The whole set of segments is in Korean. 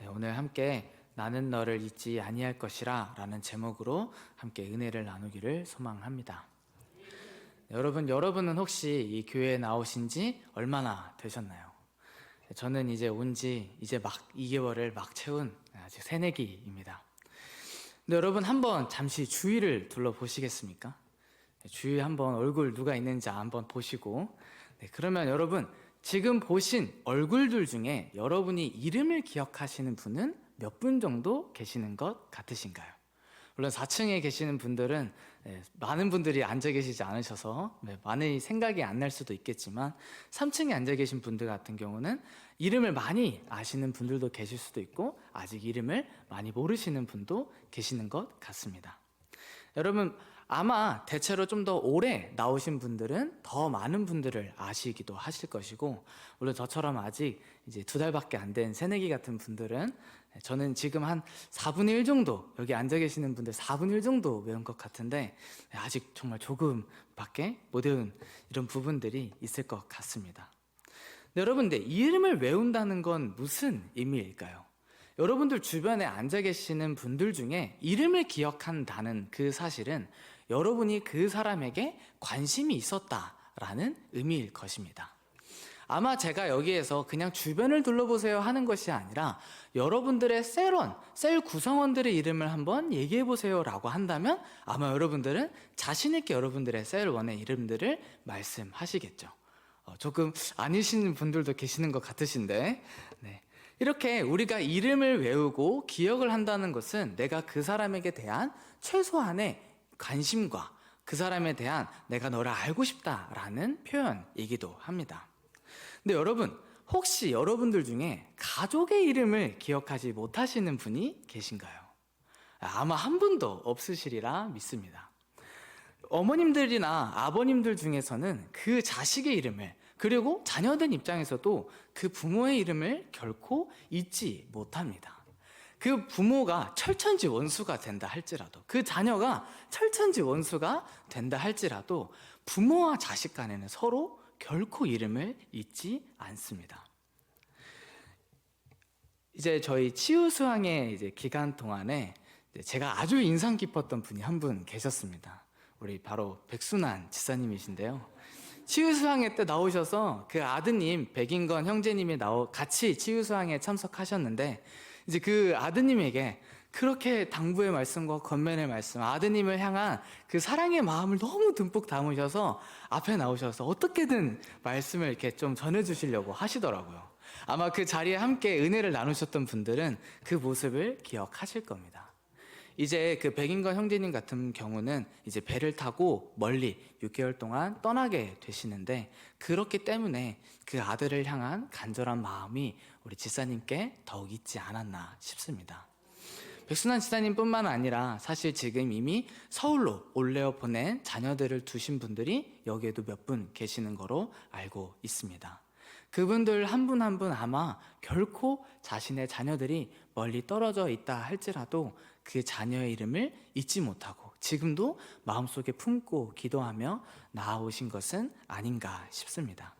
오늘 함께 나는 너를 잊지 아니할 것이라 라는 제목으로 함께 은혜를 나누기를 소망합니다. 여러분은 혹시 이 교회에 나오신 지 얼마나 되셨나요? 저는 이제 온 지 이제 막 2개월을 막 채운 아직 새내기입니다. 근데 여러분 한번 잠시 주위를 둘러보시겠습니까? 주위에 한번 얼굴 누가 있는지 한번 보시고, 그러면 여러분 지금 보신 얼굴들 중에 여러분이 이름을 기억하시는 분은 몇 분 정도 계시는 것 같으신가요? 물론 4층에 계시는 분들은 많은 분들이 앉아 계시지 않으셔서 많이 생각이 안 날 수도 있겠지만, 3층에 앉아 계신 분들 같은 경우는 이름을 많이 아시는 분들도 계실 수도 있고 아직 이름을 많이 모르시는 분도 계시는 것 같습니다. 여러분 아마 대체로 좀 더 오래 나오신 분들은 더 많은 분들을 아시기도 하실 것이고, 물론 저처럼 아직 이제 2달밖에 안 된 새내기 같은 분들은 저는 지금 한 4분의 1 정도, 여기 앉아 계시는 분들 4분의 1 정도 외운 것 같은데 아직 정말 조금밖에 못 외운 이런 부분들이 있을 것 같습니다. 여러분, 근데 이름을 외운다는 건 무슨 의미일까요? 여러분들 주변에 앉아 계시는 분들 중에 이름을 기억한다는 그 사실은 여러분이 그 사람에게 관심이 있었다라는 의미일 것입니다. 아마 제가 여기에서 그냥 주변을 둘러보세요 하는 것이 아니라 여러분들의 셀 구성원들의 이름을 한번 얘기해 보세요 라고 한다면 아마 여러분들은 자신 있게 여러분들의 셀1의 이름들을 말씀하시겠죠. 조금 아니시는 분들도 계시는 것 같으신데, 이렇게 우리가 이름을 외우고 기억을 한다는 것은 내가 그 사람에게 대한 최소한의 관심과 그 사람에 대한 내가 너를 알고 싶다라는 표현이기도 합니다. 근데 여러분, 혹시 여러분들 중에 가족의 이름을 기억하지 못하시는 분이 계신가요? 아마 한 분도 없으시리라 믿습니다. 어머님들이나 아버님들 중에서는 그 자식의 이름을, 그리고 자녀된 입장에서도 그 부모의 이름을 결코 잊지 못합니다. 그 부모가 철천지 원수가 된다 할지라도, 그 자녀가 철천지 원수가 된다 할지라도 부모와 자식 간에는 서로 결코 이름을 잊지 않습니다. 이제 저희 치유수양의 이제 기간 동안에 제가 아주 인상 깊었던 분이 한 분 계셨습니다. 우리 바로 백순환 지사님이신데요. 치유수양회 때 나오셔서 그 아드님 백인건 형제님이 같이 치유수양에 참석하셨는데, 이제 그 아드님에게 그렇게 당부의 말씀과 권면의 말씀, 아드님을 향한 그 사랑의 마음을 너무 듬뿍 담으셔서 앞에 나오셔서 어떻게든 말씀을 이렇게 좀 전해주시려고 하시더라고요. 아마 그 자리에 함께 은혜를 나누셨던 분들은 그 모습을 기억하실 겁니다. 이제 그 백인건 형제님 같은 경우는 이제 배를 타고 멀리 6개월 동안 떠나게 되시는데, 그렇기 때문에 그 아들을 향한 간절한 마음이 우리 지사님께 더욱 있지 않았나 싶습니다. 백순환 지사님뿐만 아니라 사실 지금 이미 서울로 올레어 보낸 자녀들을 두신 분들이 여기에도 몇 분 계시는 거로 알고 있습니다. 그분들 한 분 한 분 아마 결코 자신의 자녀들이 멀리 떨어져 있다 할지라도 그 자녀의 이름을 잊지 못하고 지금도 마음속에 품고 기도하며 나아오신 것은 아닌가 싶습니다.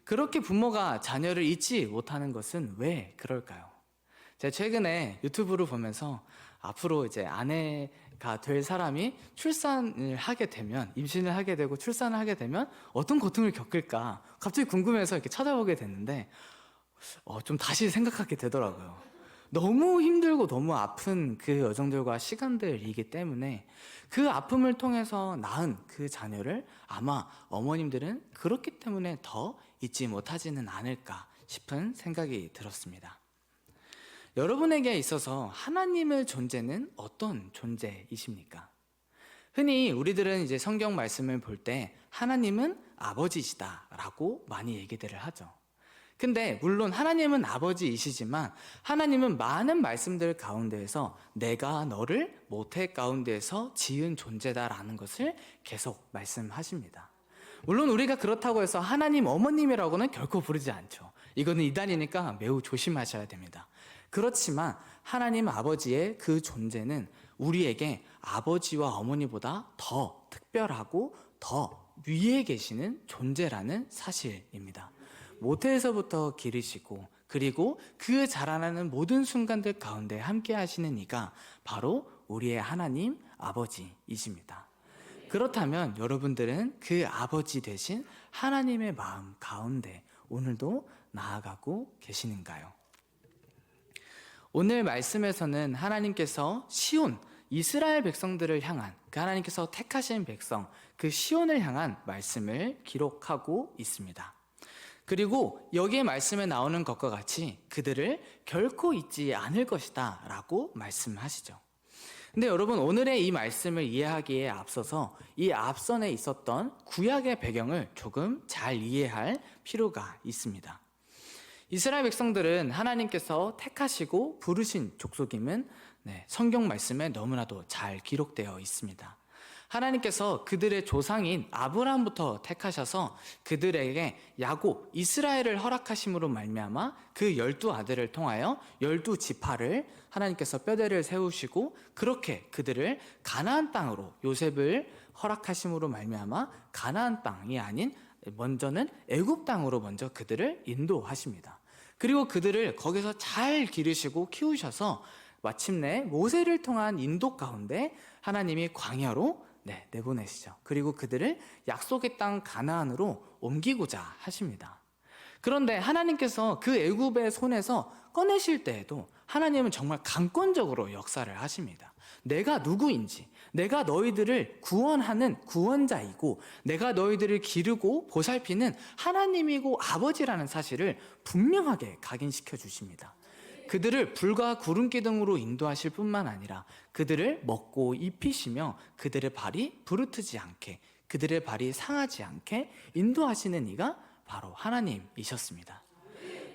그렇게 부모가 자녀를 잊지 못하는 것은 왜 그럴까요? 제가 최근에 유튜브를 보면서 앞으로 이제 아내가 될 사람이 출산을 하게 되면, 임신을 하게 되고 출산을 하게 되면 어떤 고통을 겪을까 갑자기 궁금해서 이렇게 찾아보게 됐는데 좀 다시 생각하게 되더라고요. 너무 힘들고 너무 아픈 그 여정들과 시간들이기 때문에 그 아픔을 통해서 낳은 그 자녀를 아마 어머님들은 그렇기 때문에 더 잊지 못하지는 않을까 싶은 생각이 들었습니다. 여러분에게 있어서 하나님의 존재는 어떤 존재이십니까? 흔히 우리들은 이제 성경 말씀을 볼 때 하나님은 아버지시다라고 많이 얘기들을 하죠. 근데 물론 하나님은 아버지이시지만 하나님은 많은 말씀들 가운데에서 내가 너를 모태 가운데에서 지은 존재다라는 것을 계속 말씀하십니다. 물론 우리가 그렇다고 해서 하나님 어머님이라고는 결코 부르지 않죠. 이거는 이단이니까 매우 조심하셔야 됩니다. 그렇지만 하나님 아버지의 그 존재는 우리에게 아버지와 어머니보다 더 특별하고 더 위에 계시는 존재라는 사실입니다. 모태에서부터 기르시고 그리고 그 자라나는 모든 순간들 가운데 함께 하시는 이가 바로 우리의 하나님 아버지이십니다. 그렇다면 여러분들은 그 아버지 되신 하나님의 마음 가운데 오늘도 나아가고 계시는가요? 오늘 말씀에서는 하나님께서 시온, 이스라엘 백성들을 향한, 그 하나님께서 택하신 백성, 그 시온을 향한 말씀을 기록하고 있습니다. 그리고 여기에 말씀에 나오는 것과 같이 그들을 결코 잊지 않을 것이다 라고 말씀하시죠. 근데 여러분, 오늘의 이 말씀을 이해하기에 앞서서 이 앞선에 있었던 구약의 배경을 조금 잘 이해할 필요가 있습니다. 이스라엘 백성들은 하나님께서 택하시고 부르신 족속임은 성경 말씀에 너무나도 잘 기록되어 있습니다. 하나님께서 그들의 조상인 아브라함부터 택하셔서 그들에게 야곱, 이스라엘을 허락하심으로 말미암아 그 12아들을 통하여 12지파를 하나님께서 뼈대를 세우시고 그렇게 그들을 가나안 땅으로, 요셉을 허락하심으로 말미암아 가나안 땅이 아닌 먼저는 애굽 땅으로 먼저 그들을 인도하십니다. 그리고 그들을 거기서 잘 기르시고 키우셔서 마침내 모세를 통한 인도 가운데 하나님이 광야로 내보내시죠. 그리고 그들을 약속의 땅 가나안으로 옮기고자 하십니다. 그런데 하나님께서 그 애굽의 손에서 꺼내실 때에도 하나님은 정말 강권적으로 역사를 하십니다. 내가 누구인지, 내가 너희들을 구원하는 구원자이고 내가 너희들을 기르고 보살피는 하나님이고 아버지라는 사실을 분명하게 각인시켜 주십니다. 그들을 불과 구름 기둥으로 인도하실 뿐만 아니라 그들을 먹고 입히시며 그들의 발이 부르트지 않게, 그들의 발이 상하지 않게 인도하시는 이가 바로 하나님이셨습니다.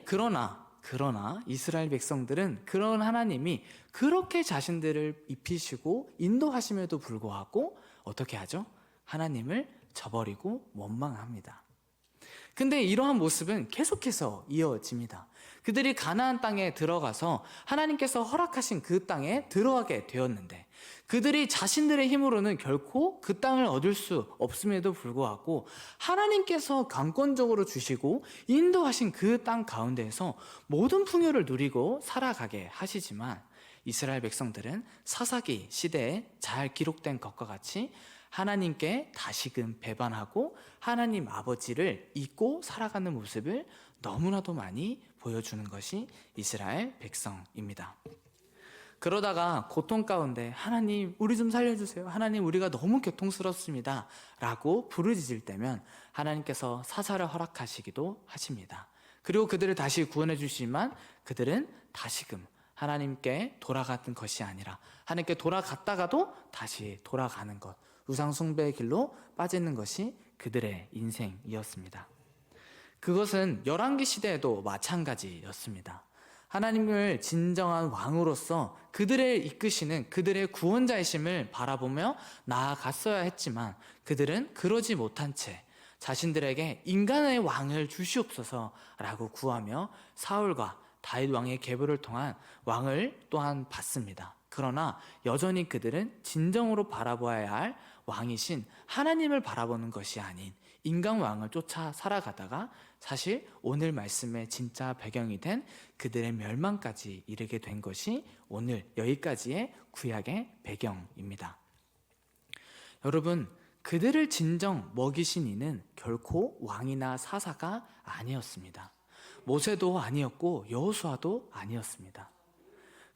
그러나 이스라엘 백성들은 그런 하나님이 그렇게 자신들을 입히시고 인도하심에도 불구하고 어떻게 하죠? 하나님을 저버리고 원망합니다. 근데 이러한 모습은 계속해서 이어집니다. 그들이 가나안 땅에 들어가서 하나님께서 허락하신 그 땅에 들어가게 되었는데 그들이 자신들의 힘으로는 결코 그 땅을 얻을 수 없음에도 불구하고 하나님께서 강권적으로 주시고 인도하신 그 땅 가운데에서 모든 풍요를 누리고 살아가게 하시지만 이스라엘 백성들은 사사기 시대에 잘 기록된 것과 같이 하나님께 다시금 배반하고 하나님 아버지를 잊고 살아가는 모습을 너무나도 많이 보여주는 것이 이스라엘 백성입니다. 그러다가 고통 가운데 하나님 우리 좀 살려주세요, 하나님 우리가 너무 고통스럽습니다 라고 부르짖을 때면 하나님께서 사사를 허락하시기도 하십니다. 그리고 그들을 다시 구원해 주시지만 그들은 다시금 하나님께 돌아가는 것이 아니라 하나님께 돌아갔다가도 다시 돌아가는 것, 우상 숭배의 길로 빠지는 것이 그들의 인생이었습니다. 그것은 열왕기 시대에도 마찬가지였습니다. 하나님을 진정한 왕으로서 그들을 이끄시는 그들의 구원자이심을 바라보며 나아갔어야 했지만 그들은 그러지 못한 채 자신들에게 인간의 왕을 주시옵소서라고 구하며 사울과 다윗 왕의 계보를 통한 왕을 또한 받습니다. 그러나 여전히 그들은 진정으로 바라보아야 할 왕이신 하나님을 바라보는 것이 아닌 인간 왕을 쫓아 살아가다가 사실 오늘 말씀의 진짜 배경이 된 그들의 멸망까지 이르게 된 것이 오늘 여기까지의 구약의 배경입니다. 여러분, 그들을 진정 먹이신 이는 결코 왕이나 사사가 아니었습니다. 모세도 아니었고 여호수아도 아니었습니다.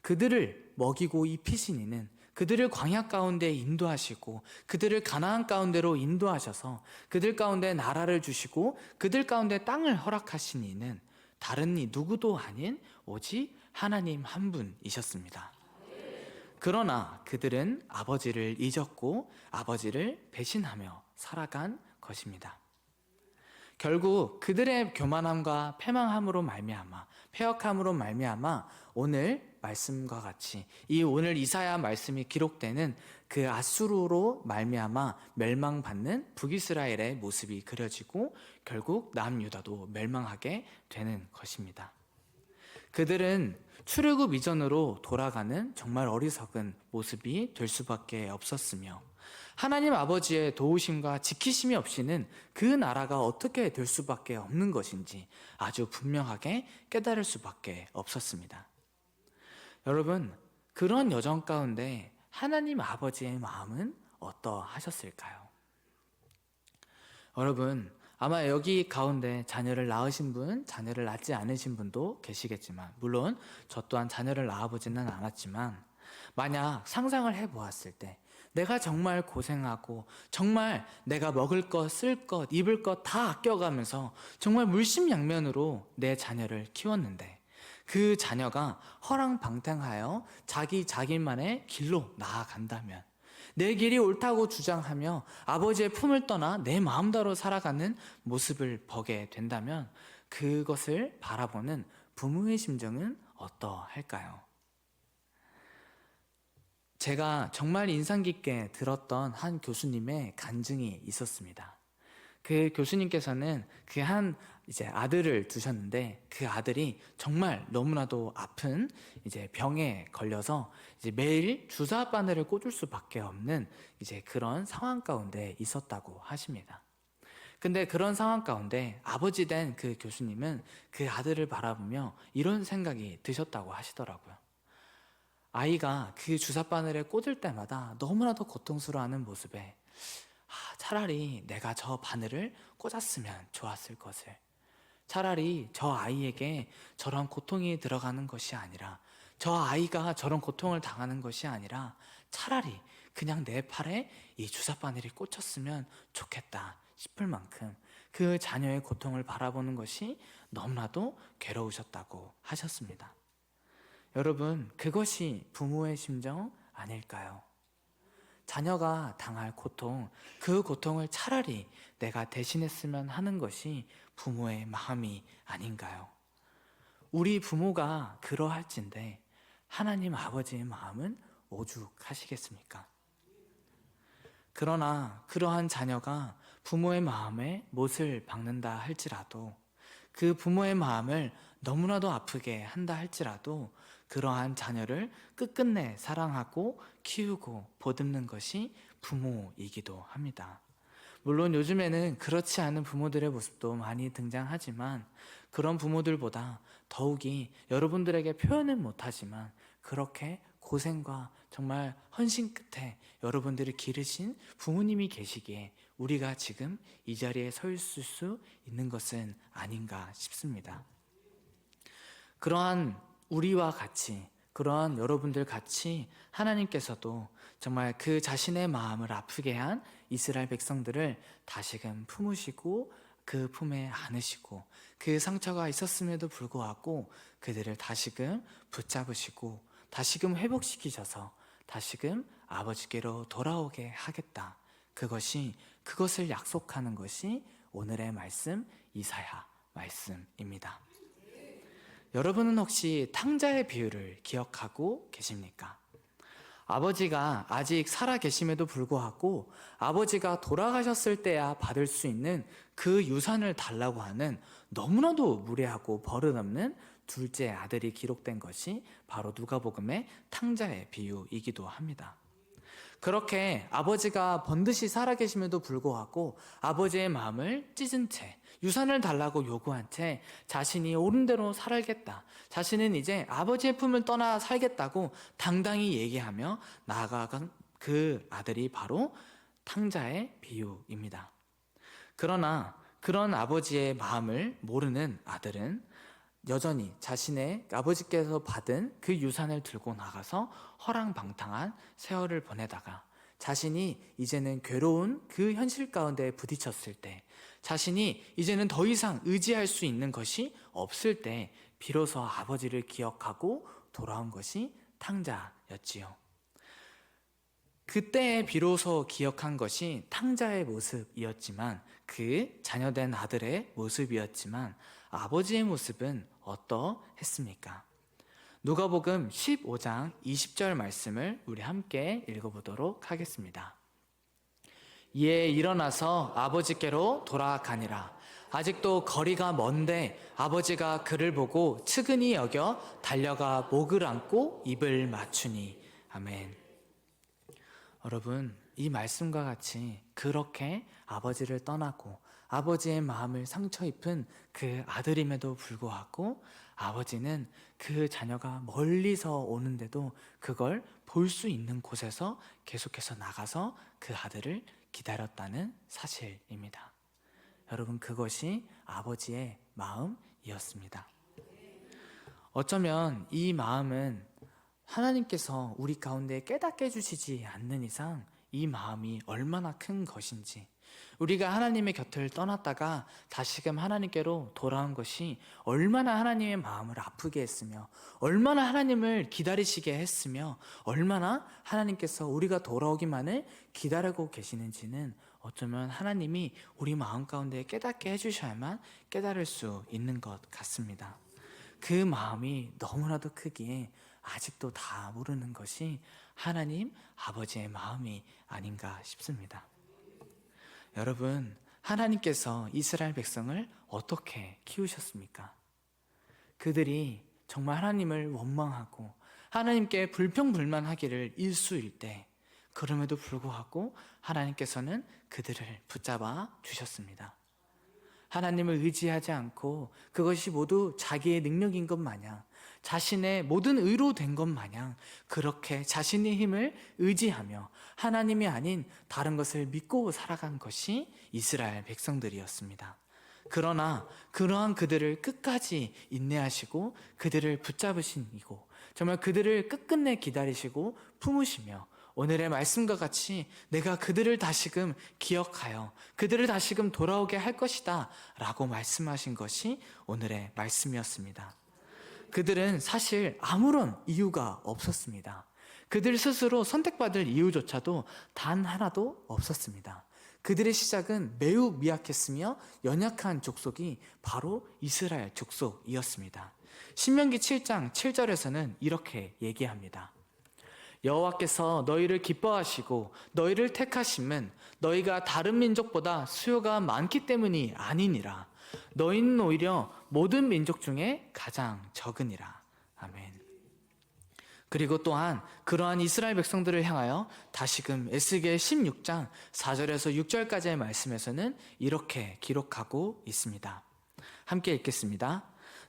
그들을 먹이고 입히신 이는 그들을 광야 가운데 인도하시고 그들을 가나안 가운데로 인도하셔서 그들 가운데 나라를 주시고 그들 가운데 땅을 허락하신 이는 다른 이 누구도 아닌 오직 하나님 한 분이셨습니다. 그러나 그들은 아버지를 잊었고 아버지를 배신하며 살아간 것입니다. 결국 그들의 교만함과 패망함으로 말미암아, 패역함으로 말미암아 오늘 말씀과 같이 이 오늘 이사야 말씀이 기록되는 그 아수르로 말미암아 멸망받는 북이스라엘의 모습이 그려지고 결국 남유다도 멸망하게 되는 것입니다. 그들은 출애굽 이전으로 돌아가는 정말 어리석은 모습이 될 수밖에 없었으며 하나님 아버지의 도우심과 지키심이 없이는 그 나라가 어떻게 될 수밖에 없는 것인지 아주 분명하게 깨달을 수밖에 없었습니다. 여러분, 그런 여정 가운데 하나님 아버지의 마음은 어떠하셨을까요? 여러분, 아마 여기 가운데 자녀를 낳으신 분, 자녀를 낳지 않으신 분도 계시겠지만, 물론 저 또한 자녀를 낳아보지는 않았지만, 만약 상상을 해보았을 때 내가 정말 고생하고 정말 내가 먹을 것, 쓸 것, 입을 것 다 아껴가면서 정말 물심양면으로 내 자녀를 키웠는데 그 자녀가 허랑방탕하여 자기만의 길로 나아간다면, 내 길이 옳다고 주장하며 아버지의 품을 떠나 내 마음대로 살아가는 모습을 보게 된다면 그것을 바라보는 부모의 심정은 어떠할까요? 제가 정말 인상 깊게 들었던 한 교수님의 간증이 있었습니다. 그 교수님께서는 그 한 아들을 두셨는데 그 아들이 정말 너무나도 아픈 병에 걸려서 매일 주사 바늘을 꽂을 수밖에 없는 그런 상황 가운데 있었다고 하십니다. 근데 그런 상황 가운데 아버지 된 그 교수님은 그 아들을 바라보며 이런 생각이 드셨다고 하시더라고요. 아이가 그 주사 바늘에 꽂을 때마다 너무나도 고통스러워하는 모습에 차라리 내가 저 바늘을 꽂았으면 좋았을 것을, 차라리 저 아이에게 저런 고통이 들어가는 것이 아니라, 저 아이가 저런 고통을 당하는 것이 아니라 차라리 그냥 내 팔에 이 주사 바늘이 꽂혔으면 좋겠다 싶을 만큼 그 자녀의 고통을 바라보는 것이 너무나도 괴로우셨다고 하셨습니다. 여러분, 그것이 부모의 심정 아닐까요? 자녀가 당할 고통, 그 고통을 차라리 내가 대신했으면 하는 것이 부모의 마음이 아닌가요? 우리 부모가 그러할진데 하나님 아버지의 마음은 오죽하시겠습니까? 그러나 그러한 자녀가 부모의 마음에 못을 박는다 할지라도, 그 부모의 마음을 너무나도 아프게 한다 할지라도 그러한 자녀를 끝끝내 사랑하고 키우고 보듬는 것이 부모이기도 합니다. 물론 요즘에는 그렇지 않은 부모들의 모습도 많이 등장하지만, 그런 부모들보다 더욱이 여러분들에게 표현은 못하지만 그렇게 고생과 정말 헌신 끝에 여러분들을 기르신 부모님이 계시기에 우리가 지금 이 자리에 서 있을 수 있는 것은 아닌가 싶습니다. 그러한 우리와 같이, 그러한 여러분들 같이 하나님께서도 정말 그 자신의 마음을 아프게 한 이스라엘 백성들을 다시금 품으시고 그 품에 안으시고, 그 상처가 있었음에도 불구하고 그들을 다시금 붙잡으시고 다시금 회복시키셔서 다시금 아버지께로 돌아오게 하겠다, 그것을 약속하는 것이 오늘의 말씀, 이사야 말씀입니다. 여러분은 혹시 탕자의 비유를 기억하고 계십니까? 아버지가 아직 살아 계심에도 불구하고 아버지가 돌아가셨을 때야 받을 수 있는 그 유산을 달라고 하는 너무나도 무례하고 버릇없는 둘째 아들이 기록된 것이 바로 누가복음의 탕자의 비유이기도 합니다. 그렇게 아버지가 번듯이 살아계심에도 불구하고 아버지의 마음을 찢은 채, 유산을 달라고 요구한 채 자신이 옳은 대로 살겠다, 자신은 이제 아버지의 품을 떠나 살겠다고 당당히 얘기하며 나아간 그 아들이 바로 탕자의 비유입니다. 그러나 그런 아버지의 마음을 모르는 아들은 여전히 자신의 아버지께서 받은 그 유산을 들고 나가서 허랑방탕한 세월을 보내다가 자신이 이제는 괴로운 그 현실 가운데 부딪혔을 때, 자신이 이제는 더 이상 의지할 수 있는 것이 없을 때 비로소 아버지를 기억하고 돌아온 것이 탕자였지요. 그때에 비로소 기억한 것이 탕자의 모습이었지만, 그 자녀된 아들의 모습이었지만 아버지의 모습은 어떠했습니까? 누가복음 15장 20절 말씀을 우리 함께 읽어보도록 하겠습니다. 이에 일어나서 아버지께로 돌아가니라. 아직도 거리가 먼데 아버지가 그를 보고 측은히 여겨 달려가 목을 안고 입을 맞추니. 아멘. 여러분, 이 말씀과 같이 그렇게 아버지를 떠나고 아버지의 마음을 상처 입은 그 아들임에도 불구하고 아버지는 그 자녀가 멀리서 오는데도 그걸 볼 수 있는 곳에서 계속해서 나가서 그 아들을 기다렸다는 사실입니다. 여러분, 그것이 아버지의 마음이었습니다. 어쩌면 이 마음은 하나님께서 우리 가운데 깨닫게 해주시지 않는 이상 이 마음이 얼마나 큰 것인지, 우리가 하나님의 곁을 떠났다가 다시금 하나님께로 돌아온 것이 얼마나 하나님의 마음을 아프게 했으며 얼마나 하나님을 기다리시게 했으며 얼마나 하나님께서 우리가 돌아오기만을 기다리고 계시는지는 어쩌면 하나님이 우리 마음 가운데 깨닫게 해주셔야만 깨달을 수 있는 것 같습니다. 그 마음이 너무나도 크기에 아직도 다 모르는 것이 하나님 아버지의 마음이 아닌가 싶습니다. 여러분, 하나님께서 이스라엘 백성을 어떻게 키우셨습니까? 그들이 정말 하나님을 원망하고 하나님께 불평불만하기를 일수일 때, 그럼에도 불구하고 하나님께서는 그들을 붙잡아 주셨습니다. 하나님을 의지하지 않고 그것이 모두 자기의 능력인 것 마냥, 자신의 모든 의로 된 것 마냥 그렇게 자신의 힘을 의지하며 하나님이 아닌 다른 것을 믿고 살아간 것이 이스라엘 백성들이었습니다. 그러나 그러한 그들을 끝까지 인내하시고 그들을 붙잡으신 이고 정말 그들을 끝끝내 기다리시고 품으시며 오늘의 말씀과 같이 내가 그들을 다시금 기억하여 그들을 다시금 돌아오게 할 것이다 라고 말씀하신 것이 오늘의 말씀이었습니다. 그들은 사실 아무런 이유가 없었습니다. 그들 스스로 선택받을 이유조차도 단 하나도 없었습니다. 그들의 시작은 매우 미약했으며 연약한 족속이 바로 이스라엘 족속이었습니다. 신명기 7장 7절에서는 이렇게 얘기합니다. 여호와께서 너희를 기뻐하시고 너희를 택하심은 너희가 다른 민족보다 수요가 많기 때문이 아니니라. 너희는 오히려 모든 민족 중에 가장 적으니라. 아멘. 그리고 또한 그러한 이스라엘 백성들을 향하여 다시금 에스겔 16장 4절에서 6절까지의 말씀에서는 이렇게 기록하고 있습니다. 함께 읽겠습니다.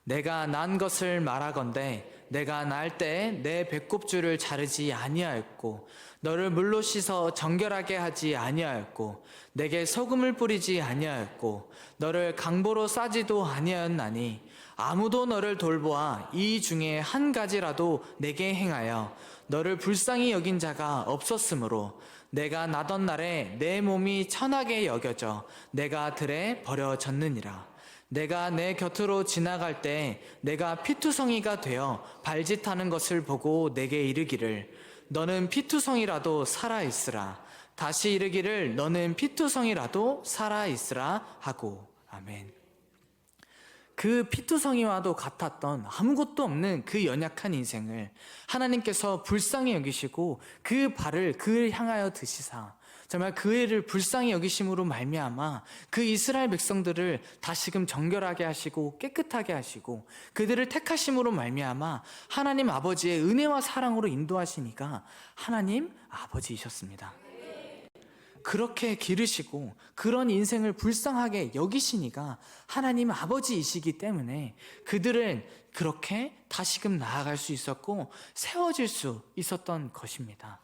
내가 난 것을 말하건대 내가 날 때에 내 배꼽줄을 자르지 아니하였고 너를 물로 씻어 정결하게 하지 아니하였고 내게 소금을 뿌리지 아니하였고 너를 강보로 싸지도 아니하였나니 아무도 너를 돌보아 이 중에 한 가지라도 내게 행하여 너를 불쌍히 여긴 자가 없었으므로 내가 나던 날에 내 몸이 천하게 여겨져 내가 들에 버려졌느니라. 내가 내 곁으로 지나갈 때 내가 피투성이가 되어 발짓하는 것을 보고 내게 이르기를 너는 피투성이라도 살아있으라. 다시 이르기를 너는 피투성이라도 살아있으라 하고. 아멘. 그 피투성이와도 같았던 아무것도 없는 그 연약한 인생을 하나님께서 불쌍히 여기시고 그 발을 그를 향하여 드시사 정말 그 애를 불쌍히 여기심으로 말미암아 그 이스라엘 백성들을 다시금 정결하게 하시고 깨끗하게 하시고 그들을 택하심으로 말미암아 하나님 아버지의 은혜와 사랑으로 인도하시니까 하나님 아버지이셨습니다. 그렇게 기르시고 그런 인생을 불쌍하게 여기시니까 하나님 아버지이시기 때문에 그들은 그렇게 다시금 나아갈 수 있었고 세워질 수 있었던 것입니다.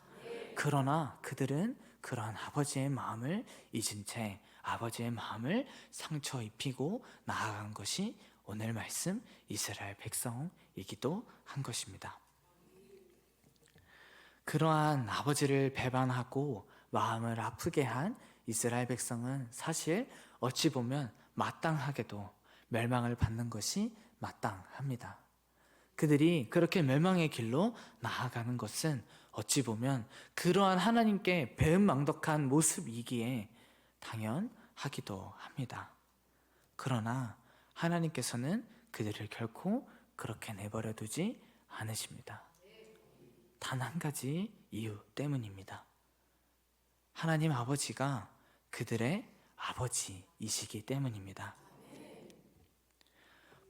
그러나 그들은 그러한 아버지의 마음을 잊은 채 아버지의 마음을 상처 입히고 나아간 것이 오늘 말씀 이스라엘 백성이기도 한 것입니다. 그러한 아버지를 배반하고 마음을 아프게 한 이스라엘 백성은 사실 어찌 보면 마땅하게도 멸망을 받는 것이 마땅합니다. 그들이 그렇게 멸망의 길로 나아가는 것은 어찌 보면 그러한 하나님께 배은망덕한 모습이기에 당연하기도 합니다. 그러나 하나님께서는 그들을 결코 그렇게 내버려 두지 않으십니다. 단 한 가지 이유 때문입니다. 하나님 아버지가 그들의 아버지이시기 때문입니다.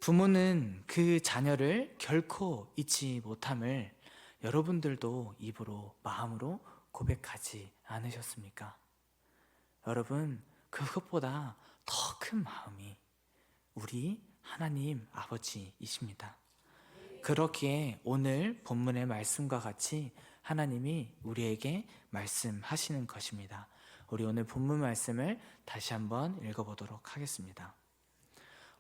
부모는 그 자녀를 결코 잊지 못함을 여러분들도 입으로 마음으로 고백하지 않으셨습니까? 여러분, 그것보다 더 큰 마음이 우리 하나님 아버지이십니다. 그렇기에 오늘 본문의 말씀과 같이 하나님이 우리에게 말씀하시는 것입니다. 우리 오늘 본문 말씀을 다시 한번 읽어보도록 하겠습니다.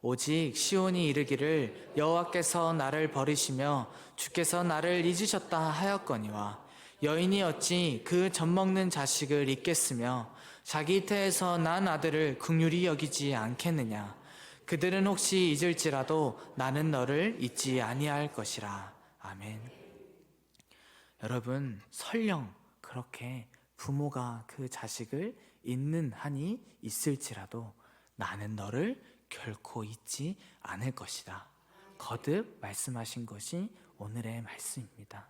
오직 시온이 이르기를 여호와께서 나를 버리시며 주께서 나를 잊으셨다 하였거니와 여인이 어찌 그 젖먹는 자식을 잊겠으며 자기 태에서 난 아들을 긍휼히 여기지 않겠느냐. 그들은 혹시 잊을지라도 나는 너를 잊지 아니할 것이라. 아멘. 여러분, 설령 그렇게 부모가 그 자식을 잊는 한이 있을지라도 나는 너를 결코 잊지 않을 것이다. 거듭 말씀하신 것이 오늘의 말씀입니다.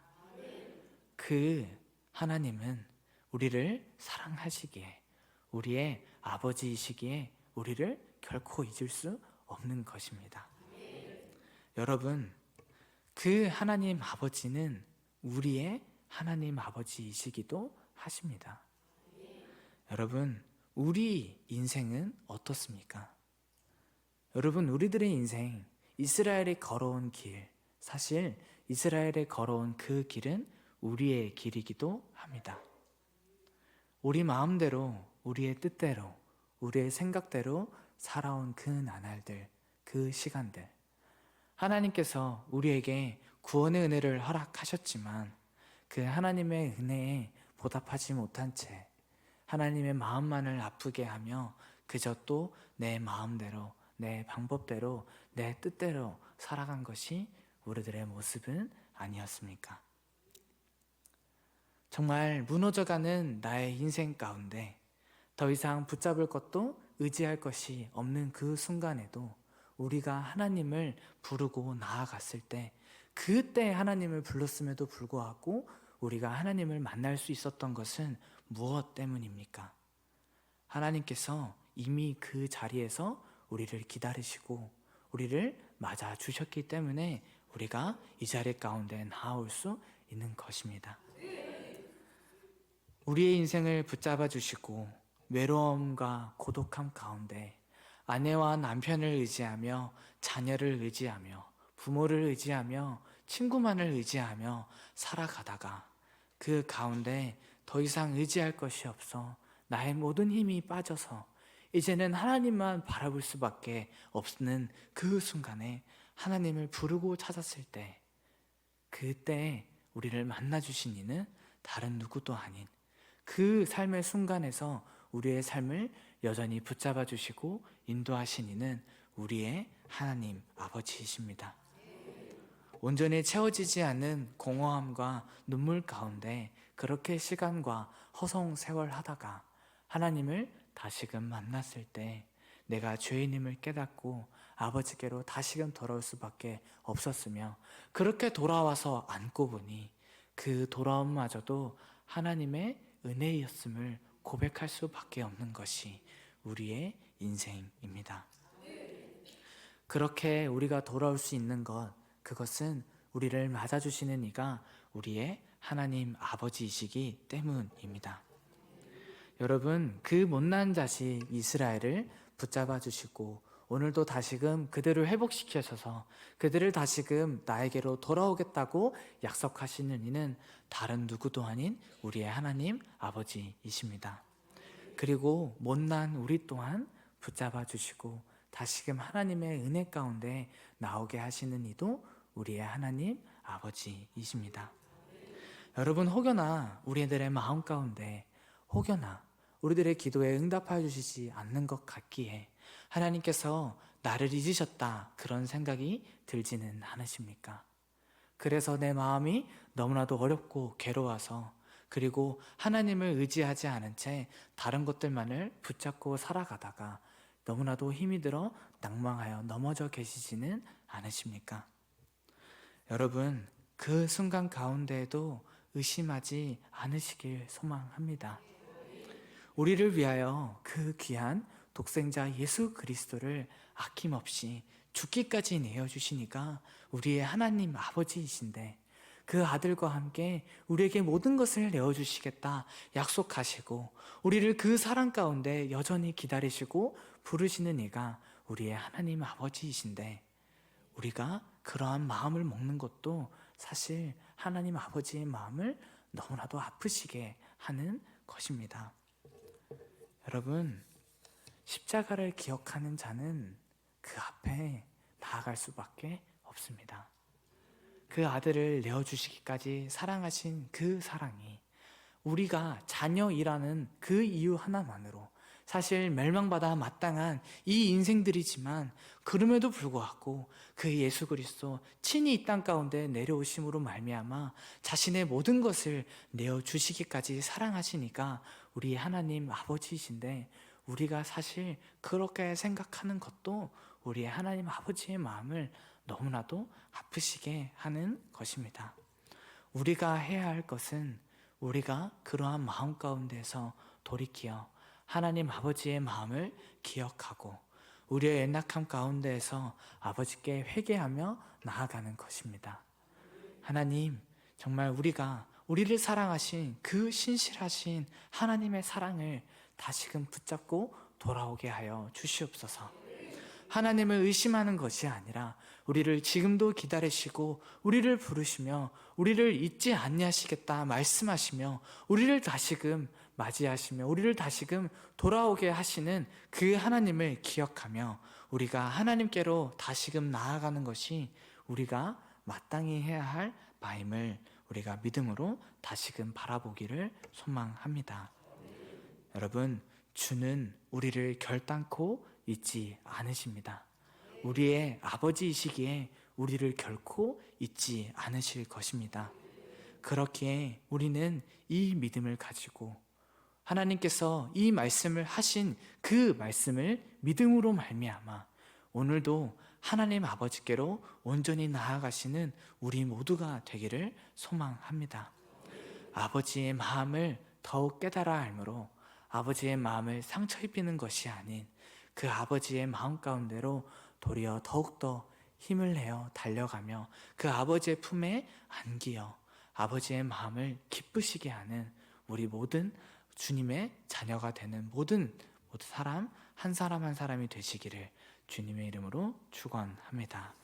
그 하나님은 우리를 사랑하시기에, 우리의 아버지이시기에 우리를 결코 잊을 수 없는 것입니다. 여러분, 그 하나님 아버지는 우리의 하나님 아버지이시기도 하십니다. 여러분, 우리 인생은 어떻습니까? 여러분, 우리들의 인생, 이스라엘이 걸어온 길, 사실 이스라엘에 걸어온 그 길은 우리의 길이기도 합니다. 우리 마음대로, 우리의 뜻대로, 우리의 생각대로 살아온 그 나날들, 그 시간들, 하나님께서 우리에게 구원의 은혜를 허락하셨지만 그 하나님의 은혜에 보답하지 못한 채 하나님의 마음만을 아프게 하며 그저 또 내 마음대로, 내 방법대로, 내 뜻대로 살아간 것이 우리들의 모습은 아니었습니까? 정말 무너져가는 나의 인생 가운데 더 이상 붙잡을 것도 의지할 것이 없는 그 순간에도 우리가 하나님을 부르고 나아갔을 때, 그때 하나님을 불렀음에도 불구하고 우리가 하나님을 만날 수 있었던 것은 무엇 때문입니까? 하나님께서 이미 그 자리에서 우리를 기다리시고 우리를 맞아 주셨기 때문에 우리가 이 자리 가운데 나아올 수 있는 것입니다. 우리의 인생을 붙잡아 주시고 외로움과 고독함 가운데 아내와 남편을 의지하며 자녀를 의지하며 부모를 의지하며 친구만을 의지하며 살아가다가 그 가운데 더 이상 의지할 것이 없어 나의 모든 힘이 빠져서 이제는 하나님만 바라볼 수밖에 없는 그 순간에 하나님을 부르고 찾았을 때, 그때 우리를 만나주신 이는 다른 누구도 아닌 그 삶의 순간에서 우리의 삶을 여전히 붙잡아 주시고 인도하신 이는 우리의 하나님 아버지이십니다. 온전히 채워지지 않는 공허함과 눈물 가운데 그렇게 시간과 허송세월하다가 하나님을 다시금 만났을 때 내가 죄인임을 깨닫고 아버지께로 다시금 돌아올 수밖에 없었으며, 그렇게 돌아와서 안고 보니 그 돌아옴마저도 하나님의 은혜였음을 고백할 수밖에 없는 것이 우리의 인생입니다. 그렇게 우리가 돌아올 수 있는 것, 그것은 우리를 맞아주시는 이가 우리의 하나님 아버지이시기 때문입니다. 여러분, 그 못난 자식 이스라엘을 붙잡아 주시고 오늘도 다시금 그들을 회복시켜셔서 그들을 다시금 나에게로 돌아오겠다고 약속하시는 이는 다른 누구도 아닌 우리의 하나님 아버지이십니다. 그리고 못난 우리 또한 붙잡아 주시고 다시금 하나님의 은혜 가운데 나오게 하시는 이도 우리의 하나님 아버지이십니다. 여러분, 혹여나 우리들의 마음 가운데 혹여나 우리들의 기도에 응답하여 주시지 않는 것 같기에 하나님께서 나를 잊으셨다 그런 생각이 들지는 않으십니까? 그래서 내 마음이 너무나도 어렵고 괴로워서, 그리고 하나님을 의지하지 않은 채 다른 것들만을 붙잡고 살아가다가 너무나도 힘이 들어 낭망하여 넘어져 계시지는 않으십니까? 여러분, 그 순간 가운데에도 의심하지 않으시길 소망합니다. 우리를 위하여 그 귀한 독생자 예수 그리스도를 아낌없이 죽기까지 내어주시니까 우리의 하나님 아버지이신데, 그 아들과 함께 우리에게 모든 것을 내어주시겠다 약속하시고 우리를 그 사랑 가운데 여전히 기다리시고 부르시는 이가 우리의 하나님 아버지이신데, 우리가 그러한 마음을 먹는 것도 사실 하나님 아버지의 마음을 너무나도 아프시게 하는 것입니다. 여러분, 십자가를 기억하는 자는 그 앞에 나아갈 수밖에 없습니다. 그 아들을 내어주시기까지 사랑하신 그 사랑이 우리가 자녀이라는 그 이유 하나만으로 사실 멸망받아 마땅한 이 인생들이지만, 그럼에도 불구하고 그 예수 그리스도 친히 이 땅 가운데 내려오심으로 말미암아 자신의 모든 것을 내어주시기까지 사랑하시니까 우리 하나님 아버지이신데, 우리가 사실 그렇게 생각하는 것도 우리 하나님 아버지의 마음을 너무나도 아프시게 하는 것입니다. 우리가 해야 할 것은 우리가 그러한 마음 가운데서 돌이키어 하나님 아버지의 마음을 기억하고 우리의 연약함 가운데에서 아버지께 회개하며 나아가는 것입니다. 하나님, 정말 우리가 우리를 사랑하신 그 신실하신 하나님의 사랑을 다시금 붙잡고 돌아오게 하여 주시옵소서. 하나님을 의심하는 것이 아니라 우리를 지금도 기다리시고 우리를 부르시며 우리를 잊지 아니하시겠다 말씀하시며 우리를 다시금 맞이하시며 우리를 다시금 돌아오게 하시는 그 하나님을 기억하며 우리가 하나님께로 다시금 나아가는 것이 우리가 마땅히 해야 할 바임을 우리가 믿음으로 다시금 바라보기를 소망합니다. 여러분, 주는 우리를 결단코 잊지 않으십니다. 우리의 아버지이시기에 우리를 결코 잊지 않으실 것입니다. 그렇기에 우리는 이 믿음을 가지고 하나님께서 이 말씀을 하신 그 말씀을 믿음으로 말미암아 오늘도 하나님 아버지께로 온전히 나아가시는 우리 모두가 되기를 소망합니다. 아버지의 마음을 더욱 깨달아 알므로 아버지의 마음을 상처 입히는 것이 아닌 그 아버지의 마음 가운데로 도리어 더욱더 힘을 내어 달려가며 그 아버지의 품에 안기어 아버지의 마음을 기쁘시게 하는 우리 모든 주님의 자녀가 되는 모든 사람 한 사람이 되시기를 주님의 이름으로 축원합니다.